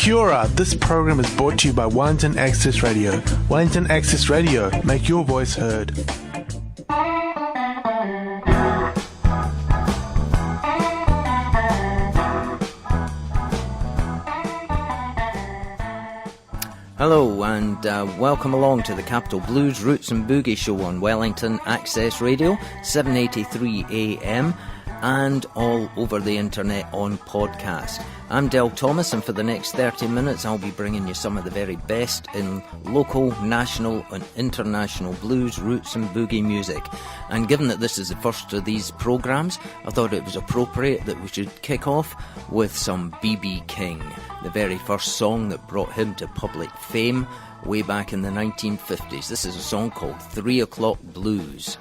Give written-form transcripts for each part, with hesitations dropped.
Kia ora, this program is brought to you by Wellington Access Radio. Wellington Access Radio, make your voice heard. Hello and welcome along to the Capital Blues Roots and Boogie Show on Wellington Access Radio, 783 AM and all over the internet on podcast. I'm Del Thomas, and for the next 30 minutes I'll be bringing you some of the very best in local, national and international blues, roots and boogie music. And given that this is the first of these programmes, I thought it was appropriate that we should kick off with some B.B. King, the very first song that brought him to public fame way back in the 1950s. This is a song called 3 O'Clock Blues.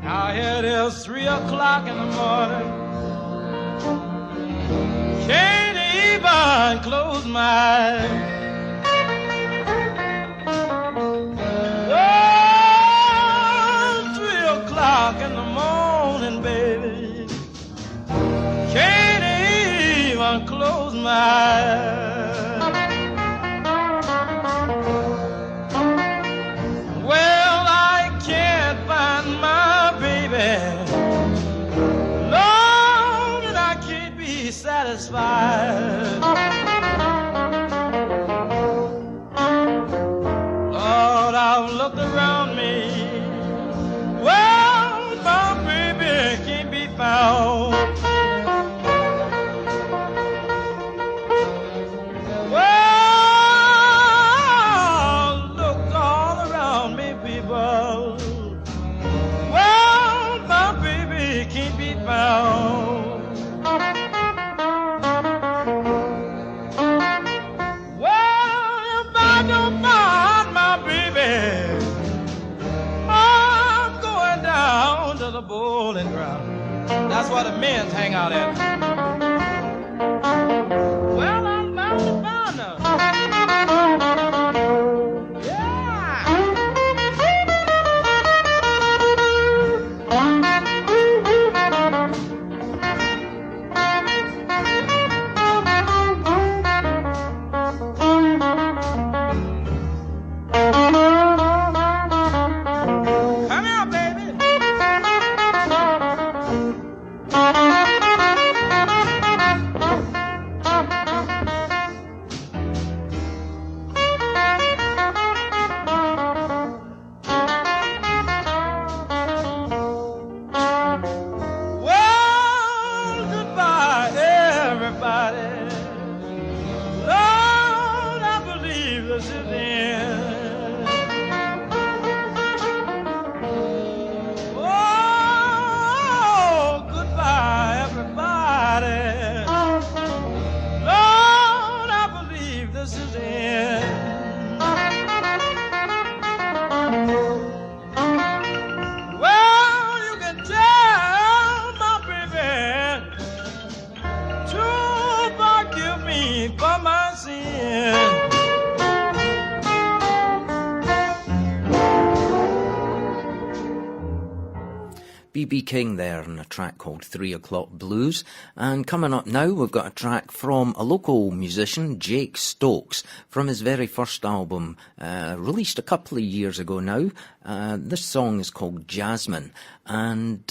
Now it is 3 o'clock in the morning, can't even close my eyes. In the morning, baby, can't even close my eyes. Well, I can't find my baby, Lord, and I can't be satisfied. Lord, I've looked around me, can't be found. Well, look all around me, people. Well, my baby can't be found. Well, if I don't find my baby, down to the bowling ground. That's where the men hang out at. Well, I'm bound to find her. B.B. King there in a track called 3 O'Clock Blues. And coming up now, we've got a track from a local musician, Jake Stokes, from his very first album, released a couple of years ago now. This song is called Jasmine. And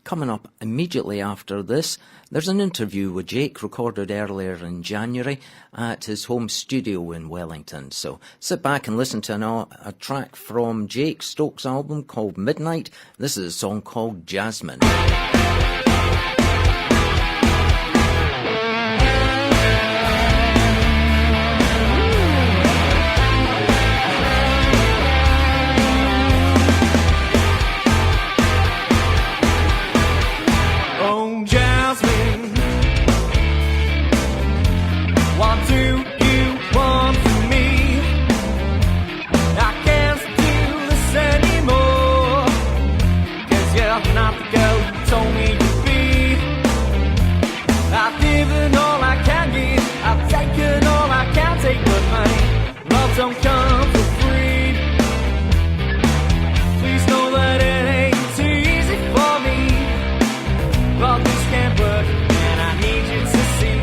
coming up immediately after this, there's an interview with Jake recorded earlier in January at his home studio in Wellington. So sit back and listen to a track from Jake Stokes' album called Midnight. This is a song called Jasmine. Not the girl you told don't come for free. Please know that it ain't easy for me, but this can't work, and I need you to see.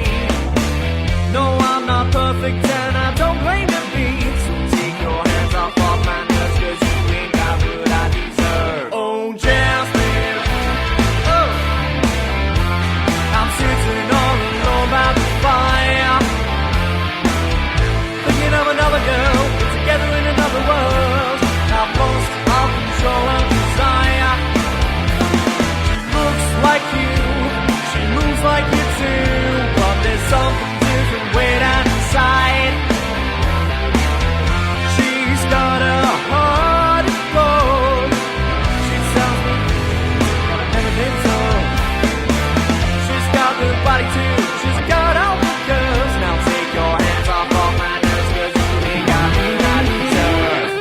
No, I'm not perfect, and I don't claim to be. So take your hands off of my nerves, 'cause you ain't got what I deserve. Oh, Jasmine, oh, I'm sitting all alone by the fire, thinking of another girl, we're together in another world. I've lost all control and desire. She looks like you, she moves like you too, but there's something different way down inside. She's got a heart of gold. She tells me that I've never been told. She's got the body too, she's got all the girls. Now take your hands off of my nerves, 'cause you ain't got what I deserve.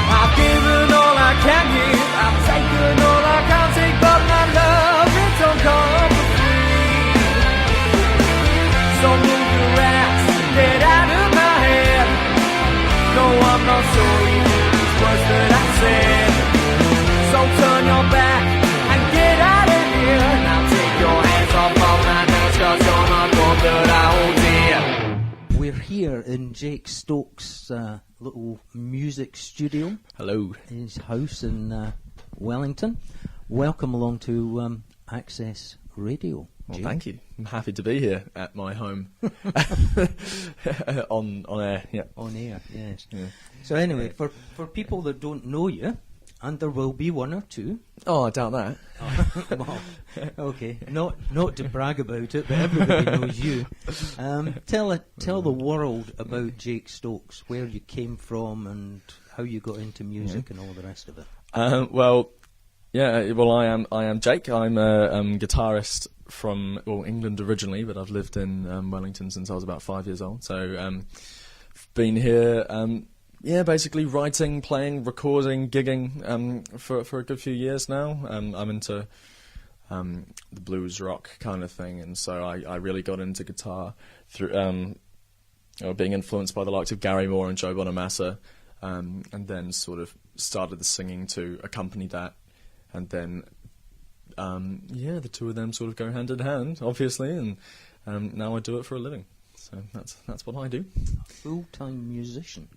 I've given all I can give, I've taken all I can take, but my love, it don't come for free. So move your ass, get out of my head. No, I'm not sorry for these words that I said. So turn your back and get out of here. Now take your hands off of my nerves, 'cause you're not one that I hold dear. We're here in Jake Stokes' little music studio, Hello. his house in Wellington. Welcome along to Access Radio. Well, Jake. thank you. I'm happy to be here at my home. on air, yeah. On air, yes. Yeah. So anyway, for people that don't know you, and there will be one or two. Oh, I doubt that. Well, okay, not to brag about it, but everybody knows you. Tell the world about Jake Stokes, where you came from, and how you got into music, and all the rest of it. Well, yeah. Well, I am Jake. I'm a guitarist from England originally, but I've lived in Wellington since I was about 5 years old. So, been here. Basically writing, playing, recording, gigging for a good few years now. I'm into the blues rock kind of thing, and so I really got into guitar through being influenced by the likes of Gary Moore and Joe Bonamassa, and then sort of started the singing to accompany that, and then the two of them sort of go hand in hand, obviously, and now I do it for a living. So that's what I do. Full-time musician.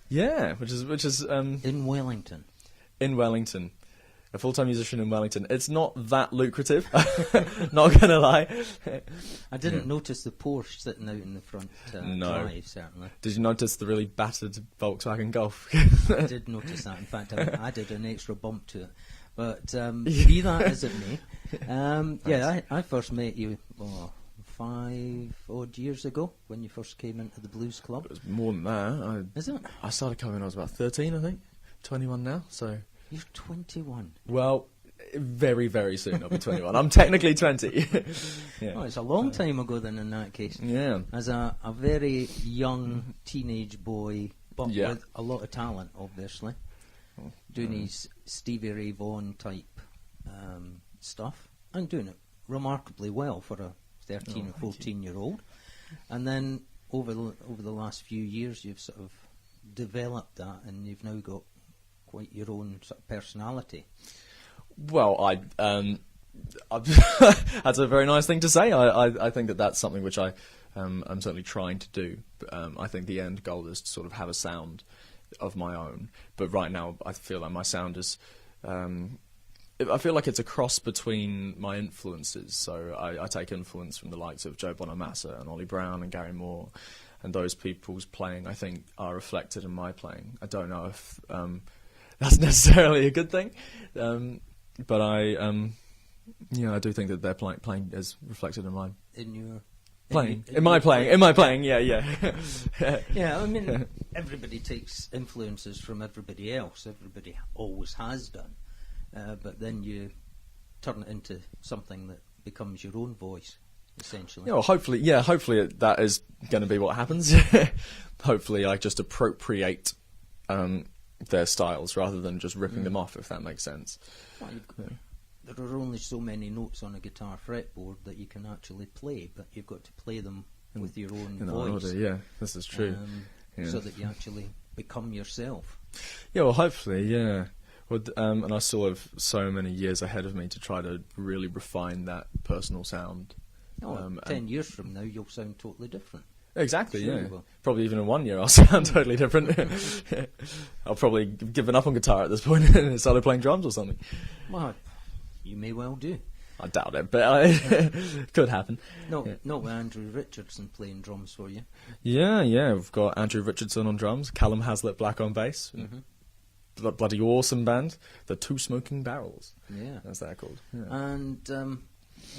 Yeah, which is In Wellington. in Wellington, a full-time musician in Wellington. It's not that lucrative, not gonna lie. I didn't notice the Porsche sitting out in the front No. drive, certainly. Did you notice the really battered Volkswagen Golf? I did notice that. In fact, I added an extra bump to it. But be that as it may, I first met you 5 odd years ago when you first came into the Blues Club. It was more than that. Is it? I started coming when I was about 13, I think. 21 now, so... You're 21. Well, very, very soon I'll be 21. I'm technically 20. Yeah. Oh, it's a long time ago then in that case. Yeah. As a very young teenage boy, but Yeah. with a lot of talent, obviously. Doing his Stevie Ray Vaughan type stuff, and doing it remarkably well for a 13 or 14-year-old. And then over the last few years, you've sort of developed that, and you've now got quite your own sort of personality. Well, that's a very nice thing to say. I think that's something which I'm certainly trying to do. I think the end goal is to sort of have a sound of my own. But right now, I feel like my sound is I feel like it's a cross between my influences. So I take influence from the likes of Joe Bonamassa and Ollie Brown and Gary Moore, and those people's playing, I think, are reflected in my playing. I don't know if that's necessarily a good thing, but I do think that their playing is reflected in mine. In your playing, in my playing, yeah. Yeah, I mean, everybody takes influences from everybody else. Everybody always has done. But then you turn it into something that becomes your own voice, essentially. Yeah, well, hopefully that is going to be what happens. Hopefully I just appropriate their styles rather than just ripping them off, if that makes sense. Well, there are only so many notes on a guitar fretboard that you can actually play, but you've got to play them with your own voice. Order, yeah, this is true. So that you actually become yourself. Yeah, well, hopefully, yeah. Well, and I still have so many years ahead of me to try to really refine that personal sound. 10 years from now, you'll sound totally different. Exactly, Sure yeah. you will. Probably even in 1 year I'll sound totally different. I'll probably given up on guitar at this point and started playing drums or something. Well, you may well do. I doubt it, but could happen. Not with Andrew Richardson playing drums for you. Yeah, we've got Andrew Richardson on drums, Callum Haslett Black on bass. Mm-hmm. Bloody awesome band, the Two Smoking Barrels. Yeah. That's that called. Yeah. And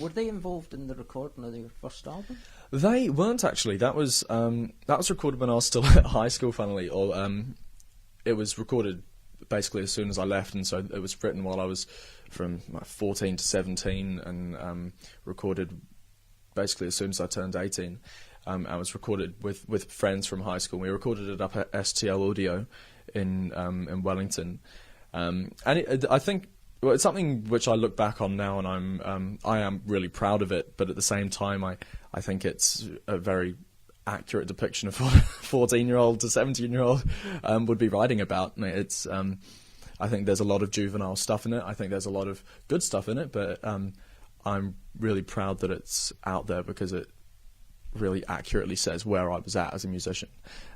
were they involved in the recording of their first album? They weren't actually. That was recorded when I was still at high school, funnily. Or it was recorded basically as soon as I left, and so it was written while I was from 14 to 17, and recorded basically as soon as I turned 18. I was recorded with friends from high school. We recorded it up at STL Audio in Wellington, and I think it's something which I look back on now, and I am really proud of it. But at the same time, I think it's a very accurate depiction of what a 14-year-old to 17-year-old would be writing about. It's I think there's a lot of juvenile stuff in it. I think there's a lot of good stuff in it, but I'm really proud that it's out there because it really accurately says where I was at as a musician,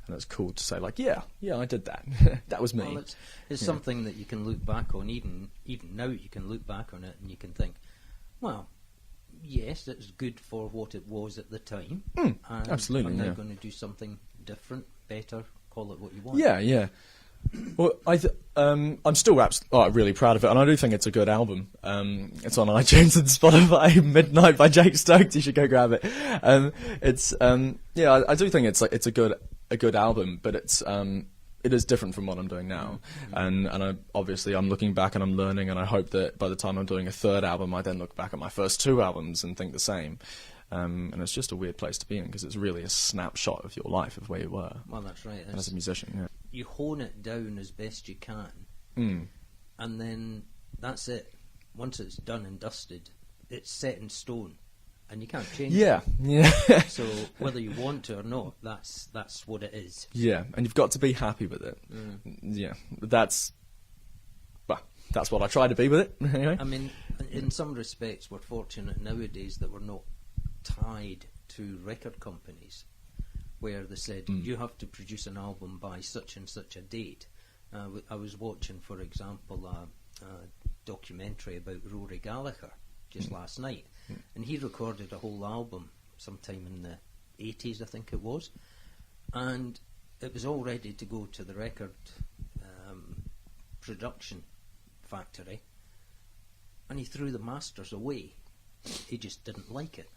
and it's cool to say like, yeah, I did that. That was me. Well, it's something that you can look back on. Even now, you can look back on it and you can think, well, yes, it's good for what it was at the time. And absolutely. I'm now yeah. going to do something different, better. Call it what you want. Yeah. Well, I'm still really proud of it, and I do think it's a good album. It's on iTunes and Spotify. Midnight by Jake Stokes. You should go grab it. I do think it's a good album, but it is different from what I'm doing now, and I'm looking back and I'm learning, and I hope that by the time I'm doing a third album, I then look back at my first two albums and think the same. And it's just a weird place to be in because it's really a snapshot of your life of where you were. Well, that's right. As a musician, yeah. You hone it down as best you can, and then that's it. Once it's done and dusted, it's set in stone, and you can't change it. Yeah. So whether you want to or not, that's what it is. Yeah, and you've got to be happy with it. Yeah, that's what I try to be with it. Anyway. I mean, in some respects, we're fortunate nowadays that we're not tied to record companies where they said you have to produce an album by such and such a date. I was watching, for example, a documentary about Rory Gallagher just last night, and he recorded a whole album sometime in the 80s, I think it was, and it was all ready to go to the record production factory, and he threw the masters away. He just didn't like it.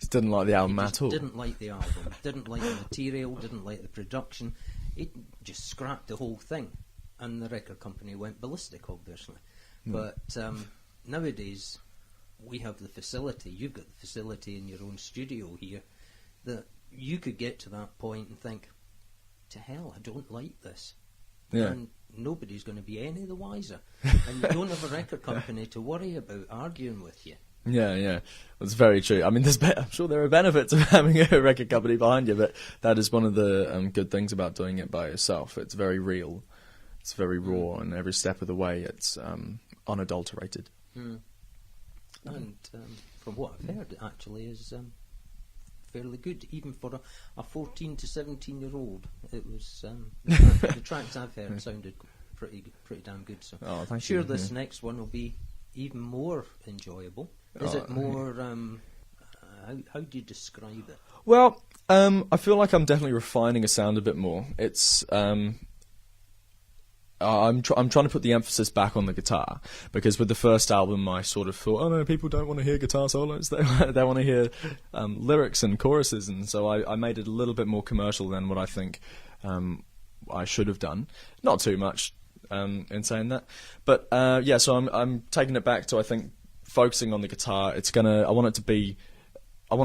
Just didn't like the album at all. Didn't like the album. Didn't like the material. Didn't like the production. He just scrapped the whole thing, and the record company went ballistic, obviously. But nowadays, we have the facility. You've got the facility in your own studio here that you could get to that point and think, "To hell, I don't like this." Yeah. And nobody's going to be any the wiser. And you don't have a record company to worry about arguing with you. Yeah, that's very true. I mean, I'm sure there are benefits of having a record company behind you, but that is one of the good things about doing it by yourself. It's very real, it's very raw, and every step of the way, it's unadulterated. And from what I've heard, it actually is fairly good, even for a 14 to 17-year-old. It was the tracks I've heard sounded pretty damn good. So thank sure, you. this next one will be even more enjoyable? Is it more? How do you describe it? Well, I feel like I'm definitely refining a sound a bit more. It's I'm trying to put the emphasis back on the guitar, because with the first album I sort of thought, oh no, people don't want to hear guitar solos, they want to hear lyrics and choruses, and so I made it a little bit more commercial than what I think I should have done. Not too much in saying that, but yeah, so I'm taking it back to, I think, focusing on the guitar. I want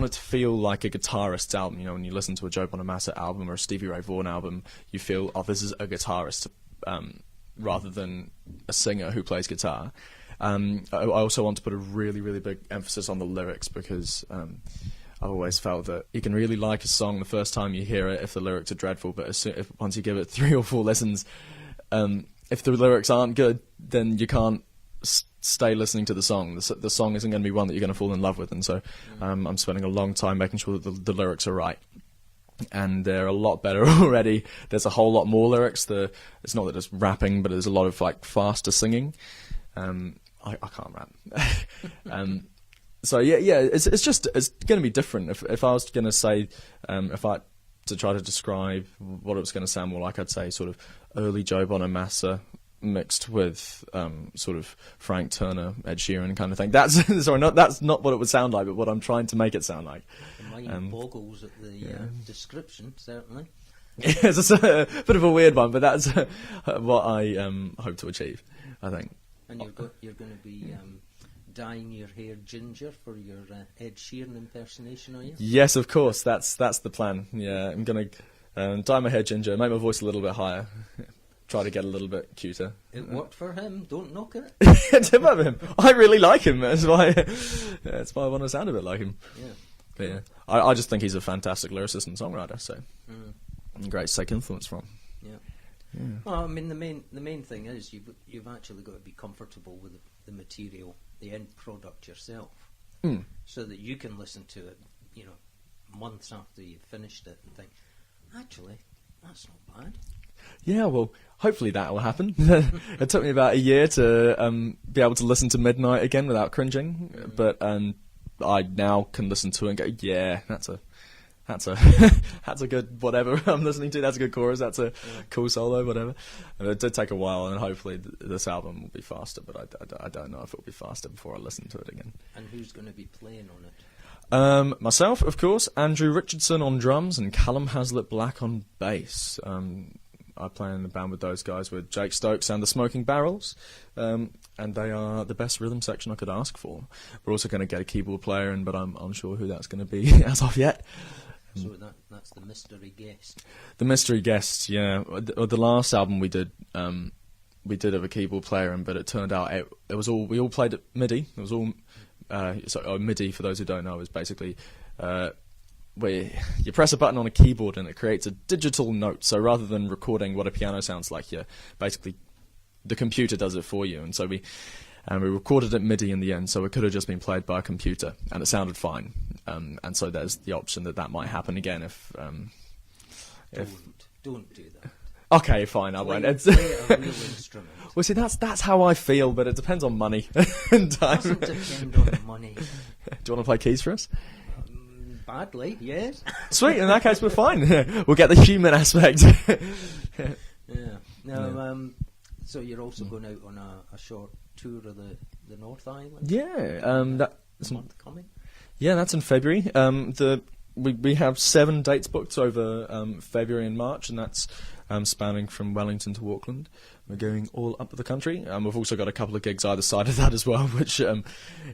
it to feel like a guitarist's album. You know, when you listen to a Joe Bonamassa album or a Stevie Ray Vaughan album, you feel, oh, this is a guitarist, rather than a singer who plays guitar. I also want to put a really, really big emphasis on the lyrics, because I've always felt that you can really like a song the first time you hear it if the lyrics are dreadful, but once you give it 3 or 4 listens, if the lyrics aren't good, then you can't stay listening to the song. The song isn't going to be one that you're going to fall in love with, and so I'm spending a long time making sure that the lyrics are right. And they're a lot better already. There's a whole lot more lyrics. It's not that it's rapping, but there's a lot of like faster singing. I can't rap. So yeah, it's going to be different. If I was going to say, to try to describe what it was going to sound more like, I'd say sort of early Joe Bonamassa mixed with sort of Frank Turner, Ed Sheeran kind of thing. That's not what it would sound like, but what I'm trying to make it sound like. The mind boggles at the description, certainly. It's a bit of a weird one, but that's what I hope to achieve, I think. And you're going to be dyeing your hair ginger for your Ed Sheeran impersonation, are you? Yes, of course. That's the plan. Yeah, I'm going to dye my hair ginger, make my voice a little bit higher. Try to get a little bit cuter. It worked for him. Don't knock it. It's about him. I really like him. That's why I want to sound a bit like him. Yeah. But yeah, I just think he's a fantastic lyricist and songwriter. So, great to take influence from. Yeah. Well, I mean, the main thing is you've actually got to be comfortable with the material, the end product yourself, so that you can listen to it, you know, months after you've finished it and think, actually, that's not bad. Yeah, well, hopefully that will happen. It took me about a year to be able to listen to Midnight again without cringing, but I now can listen to it and go, yeah, that's a that's a good whatever I'm listening to. That's a good chorus. That's a cool solo, whatever. And it did take a while, and hopefully this album will be faster. But I don't know if it'll be faster before I listen to it again. And who's going to be playing on it? Myself, of course, Andrew Richardson on drums, and Callum Haslett Black on bass. I play in the band with those guys, with Jake Stokes and the Smoking Barrels, and they are the best rhythm section I could ask for. We're also going to get a keyboard player in, but I'm unsure who that's going to be as of yet. So that's the mystery guest. The mystery guest, yeah. The last album we did have a keyboard player in, but it turned out it was all, we all played at MIDI. It was all MIDI, for those who don't know, is basically where you press a button on a keyboard and it creates a digital note. So rather than recording what a piano sounds like, basically the computer does it for you. And so we recorded it MIDI in the end, so it could have just been played by a computer, and it sounded fine. And so there's the option that might happen again if Don't do that. Okay, fine, I won't. Play a real instrument. Well, see, that's how I feel, but it depends on money and time. Doesn't depend on money. Do you want to play keys for us? Badly, yes. Sweet, in that case we're fine. We'll get the human aspect. Yeah. Now, so you're also going out on a short tour of the North Island? Yeah. That's month coming? Yeah, that's in February. We have 7 dates booked over February and March, and that's spanning from Wellington to Auckland. We're going all up the country. We've also got a couple of gigs either side of that as well, which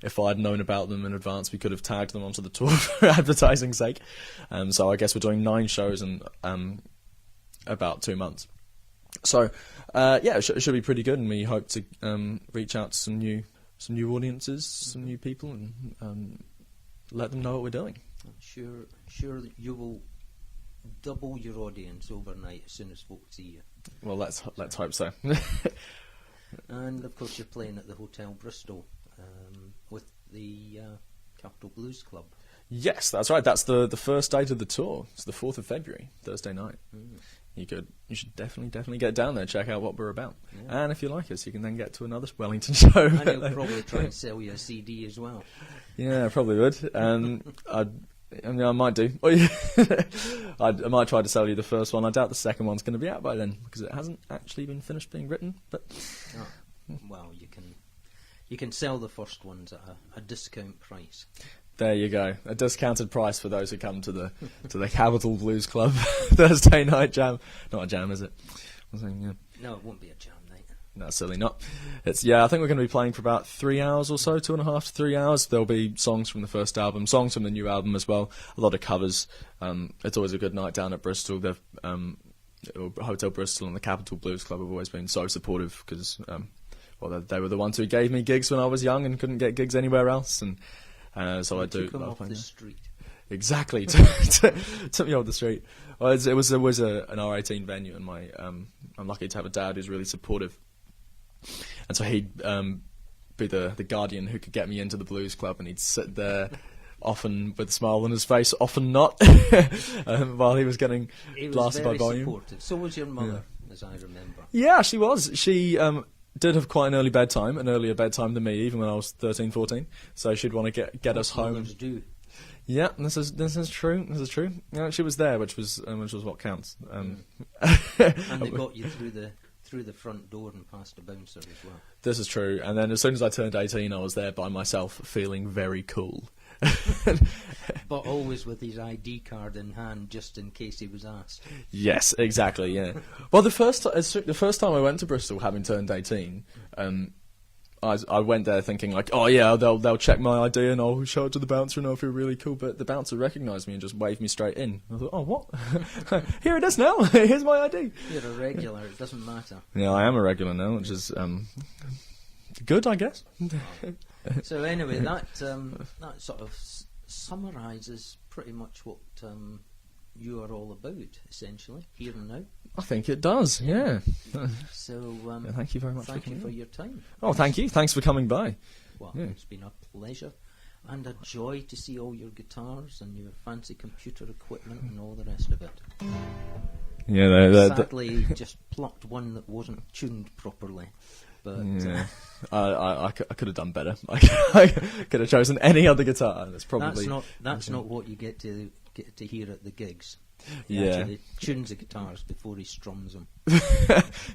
if I'd known about them in advance, we could have tagged them onto the tour for advertising's sake. So I guess we're doing 9 shows in about 2 months. So yeah, it should be pretty good, and we hope to reach out to some new audiences, some new people, and let them know what we're doing. I'm sure that you will double your audience overnight as soon as folks see you. Well, let's hope so. And of course, you're playing at the Hotel Bristol with the Capital Blues Club. Yes, that's right. That's the first date of the tour. It's the 4th of February, Thursday night. You should definitely get down there, check out what we're about. Yeah. And if you like us, you can then get to another Wellington show. And he'll probably try and sell you a CD as well. Yeah, I probably would. I might do. I might try to sell you the first one. I doubt the second one's going to be out by then, because it hasn't actually been finished being written. But well, you can sell the first ones at a discount price. There you go. A discounted price for those who come to the Capital Blues Club Thursday night jam. Not a jam, is it? No, it won't be a jam night. No, silly not. I think we're going to be playing for about 3 hours or so, 2.5 to 3 hours. There'll be songs from the first album, songs from the new album as well, a lot of covers. It's always a good night down at Bristol. Hotel Bristol and the Capital Blues Club have always been so supportive, because they were the ones who gave me gigs when I was young and couldn't get gigs anywhere else, and so I do. Took them off the street. Exactly, took me off the street. Well, it was an R18 venue, and I'm lucky to have a dad who's really supportive, and so he'd be the guardian who could get me into the blues club, and he'd sit there, often with a smile on his face, often not, while he was getting blasted by volume. Supportive. So was your mother, as I remember. Yeah, she was. She did have quite an earlier bedtime than me, even when I was 13, 14. So she'd want to get us home. Mothers do. Yeah, this is true. This is true. Yeah, she was there, which was what counts. And they got you through the front door and past the bouncer as well. This is true. And then as soon as I turned 18, I was there by myself, feeling very cool. But always with his ID card in hand, just in case he was asked. Yes, exactly. Yeah. Well, the first time I went to Bristol, having turned 18, I went there thinking like, oh yeah, they'll check my ID and I'll show it to the bouncer and I'll feel really cool. But the bouncer recognised me and just waved me straight in. I thought, oh what? Here it is now. Here's my ID. You're a regular. It doesn't matter. Yeah, I am a regular now, which is good, I guess. So anyway, that sort of summarises pretty much what you are all about, essentially, here and now. I think it does, yeah. So thank you very much. Thank you for your time. Oh, thank you. Thanks for coming by. Well, it's been a pleasure and a joy to see all your guitars and your fancy computer equipment and all the rest of it. Yeah, sadly, just plucked one that wasn't tuned properly. But yeah. I could have done better. I could have chosen any other guitar. That's not what you get to hear at the gigs. He actually tunes the guitars before he strums them.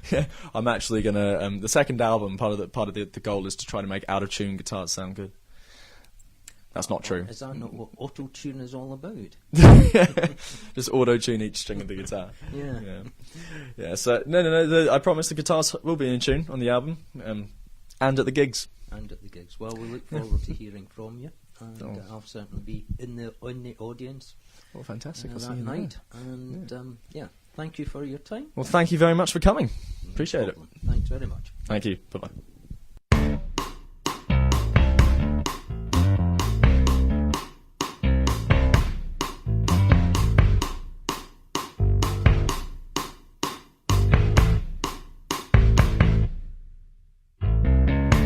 Yeah, I'm actually gonna the second album. Part of the goal is to try to make out of tune guitars sound good. That's not true. Is that not what auto tune is all about? Just auto tune each string of the guitar. Yeah. So no. I promise the guitars will be in tune on the album, and at the gigs. Well, we look forward to hearing from you, and I'll certainly be in the audience. Oh, fantastic! I'll that see you night. And thank you for your time. Well, thank you very much for coming. Appreciate it. Thanks very much. Thank you. Bye bye.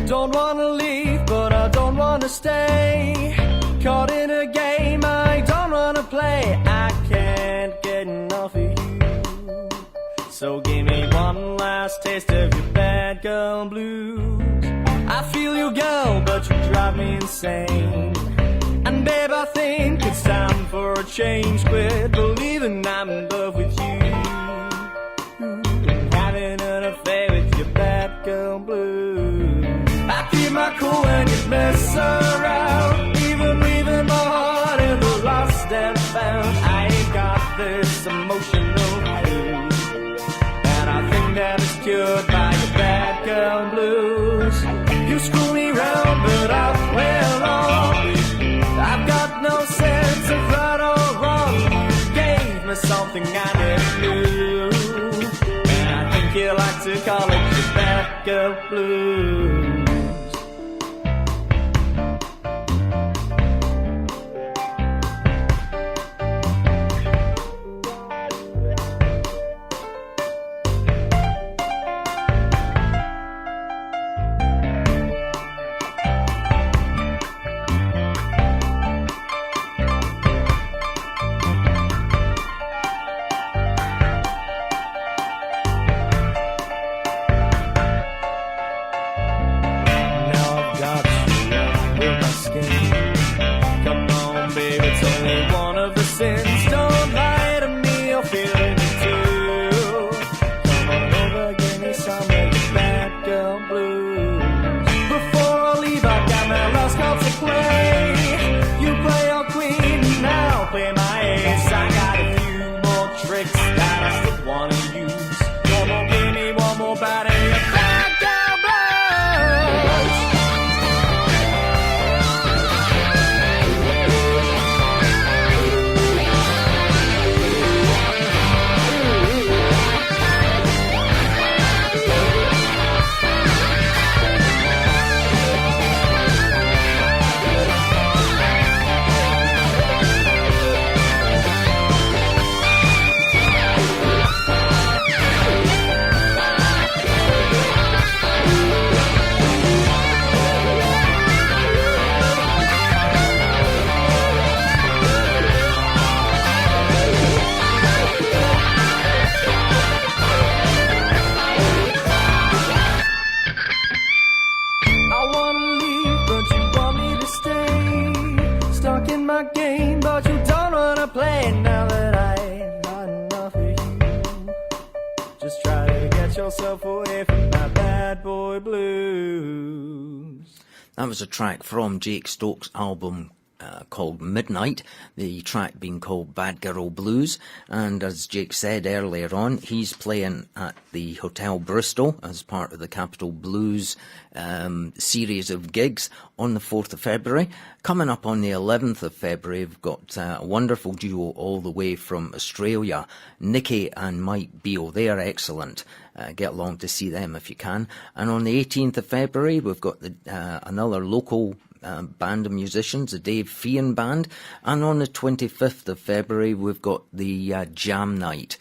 Don't wanna leave, but I don't wanna stay. Caught in a game I don't wanna play. I can't get enough of you. So give me one last taste of your bad girl blues. I feel you, girl, but you drive me insane. And babe, I think it's time for a change. Quit believing I'm in love with you. Having an affair with your bad girl blues. I keep my cool when you mess around. Even leaving my heart in the lost and found. I ain't got this emotional blues. And I think that it's cured by your bad girl blues. You screw me round, but I well off. I've got no sense of right or wrong. You gave me something I never knew. And I think you like to call it your bad girl blues. innocence. Don't lie to me, you're feeling it too. Come on over, give me some of the bad girl blues. Before I leave, I got my last card to play. You play your queen, now play my ace. I got a few more tricks that I still wanna use. Come on, give me one more bite of your bad girl blues. I wanna leave, but you want me to stay. Stuck in my game, but you don't wanna play. Now that I've had enough of you, just try to get yourself away from my bad boy blues. That was a track from Jake Stokes' album called Midnight, the track being called Bad Girl Blues. And as Jake said earlier on, he's playing at the Hotel Bristol as part of the Capital Blues series of gigs on the 4th of February. Coming up on the 11th of February, we've got a wonderful duo all the way from Australia, Nikki and Mike Beale. They are excellent. Get along to see them if you can. And on the 18th of February, we've got another local band of musicians, the Dave Feehan Band. And on the 25th of February, we've got the Jam Night,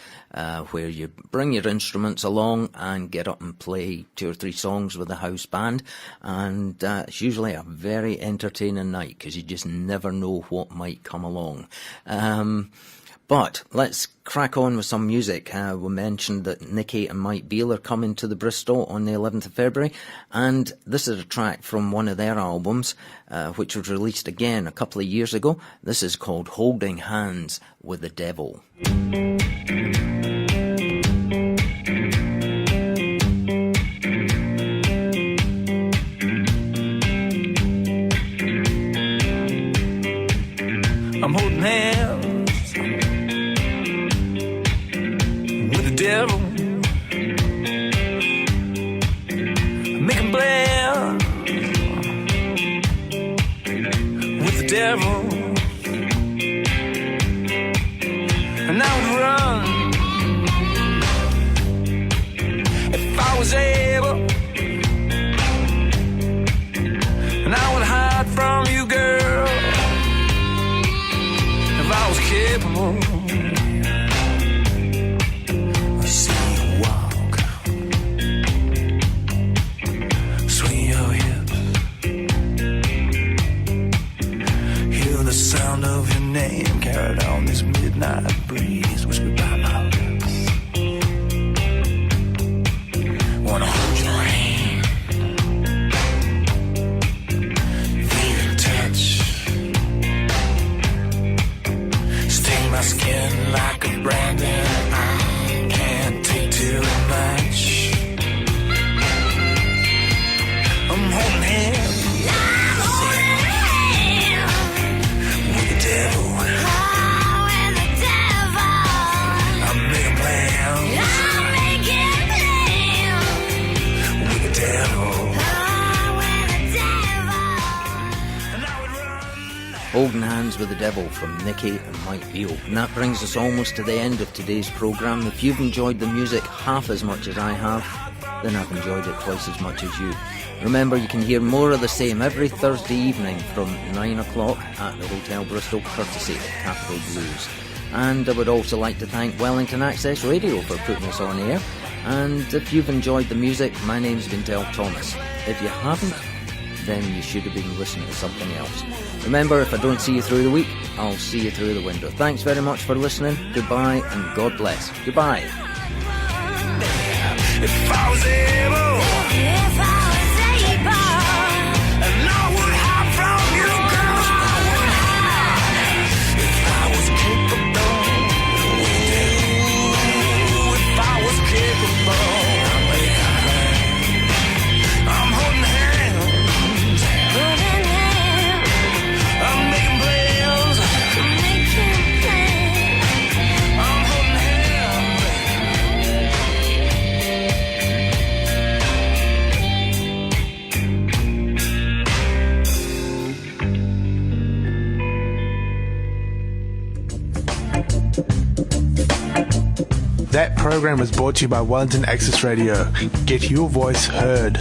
where you bring your instruments along and get up and play 2 or 3 songs with the house band. And it's usually a very entertaining night because you just never know what might come along. But let's crack on with some music. We mentioned that Nikki and Mike Beale are coming to the Bristol on the 11th of February, and this is a track from one of their albums, which was released again a couple of years ago. This is called Holding Hands with the Devil. I'm holding hands with the devil. Making plans with the devil. And I would run if I was able. And I would hide from you, girl, if I was capable. I see you walk, swing your hips, hear the sound of your name carried on this midnight breeze, whispered by my lips. Wanna hold your hand, feel your touch, sting my skin like a brand and I can't take too much. I'm holding hands with the devil. I'm making plans with the devil. And I would run. Holding Hands with the Devil from Nikki and Mike Beale. And that brings us almost to the end of today's programme. If you've enjoyed the music half as much as I have, then I've enjoyed it twice as much as you. Remember, you can hear more of the same every Thursday evening from 9 o'clock at the Hotel Bristol, courtesy of Capital Blues. And I would also like to thank Wellington Access Radio for putting us on air. And if you've enjoyed the music, my name's been Del Thomas. If you haven't, then you should have been listening to something else. Remember, if I don't see you through the week, I'll see you through the window. Thanks very much for listening. Goodbye and God bless. Goodbye. If I was able, and I would hide from you, girl, if I was capable. That program was brought to you by Wellington Access Radio. Get your voice heard.